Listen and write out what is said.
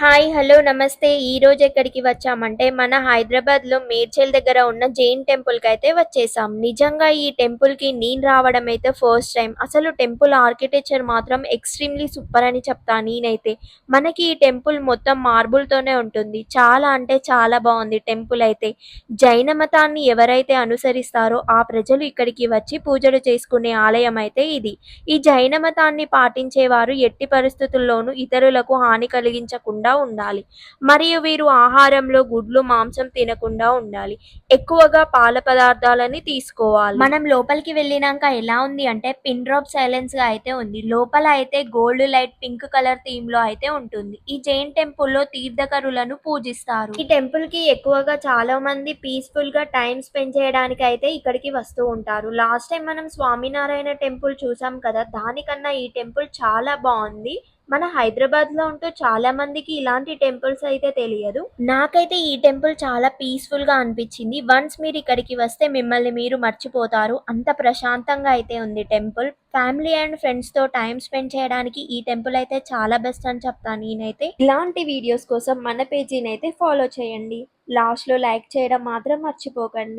Hi! Hello! నమస్తే. ఈరోజు ఎక్కడికి వచ్చామంటే, మన హైదరాబాద్‌లో మేడ్చల్ దగ్గర ఉన్న జైన్ టెంపుల్‌కైతే వచ్చేసాం. నిజంగా ఈ టెంపుల్‌కి నేను రావడం అయితే ఫస్ట్ టైం. అసలు టెంపుల్ ఆర్కిటెక్చర్ మాత్రం ఎక్స్‌ట్రీమ్‌లీ సూపర్ అని చెప్తా నేనైతే. మనకి ఈ టెంపుల్ మొత్తం మార్బుల్‌తోనే ఉంటుంది. చాలా అంటే చాలా బావుంది టెంపుల్ అయితే. జైన మతాన్ని ఎవరైతే అనుసరిస్తారో ఆ ప్రజలు ఇక్కడికి వచ్చి పూజలు చేసుకునే ఆలయం అయితే ఇది. ఈ జైన మతాన్ని పాటించేవారు ఎట్టి పరిస్థితుల్లోనూ ఇతరులకు హాని కలిగించకుండా ఉండాలి. మరియు వీరు ఆహారంలో గుడ్లు, మాంసం తినకుండా ఉండాలి. ఎక్కువగా పాల పదార్థాలని తీసుకోవాలి. మనం లోపలికి వెళ్ళినాక ఎలా ఉంది అంటే పిన్ డ్రాప్ సైలెన్స్‌గా అయితే ఉంది. లోపల అయితే గోల్డ్ లైట్ పింక్ కలర్ థీమ్‌లో అయితే ఉంటుంది. ఈ జైన్ టెంపుల్‌లో తీర్థకరులను పూజిస్తారు. ఈ టెంపుల్‌కి ఎక్కువగా చాలా మంది పీస్‌ఫుల్‌గా టైమ్ స్పెండ్ చేయడానికి అయితే ఇక్కడికి వస్తూ ఉంటారు. లాస్ట్ టైం మనం స్వామినారాయణ టెంపుల్ చూసాం కదా! దానికన్నా ఈ టెంపుల్ చాలా బావుంది. మన హైదరాబాద్‌లో ఉంటూ చాలా మందికి ఇలాంటి టెంపుల్స్ అయితే తెలియదు. నాకైతే ఈ టెంపుల్ చాలా పీస్‌ఫుల్‌గా అనిపించింది. వన్స్ మీరు ఇక్కడికి వస్తే మిమ్మల్ని మీరు మర్చిపోతారు. అంత ప్రశాంతంగా అయితే ఉంది టెంపుల్. ఫ్యామిలీ అండ్ ఫ్రెండ్స్‌తో టైమ్ స్పెండ్ చేయడానికి ఈ టెంపుల్ అయితే చాలా బెస్ట్ అని చెప్తాను నేనైతే. ఇలాంటి వీడియోస్ కోసం మన పేజీని అయితే ఫాలో చేయండి. లాస్ట్‌లో లైక్ చేయడం మాత్రం మర్చిపోకండి.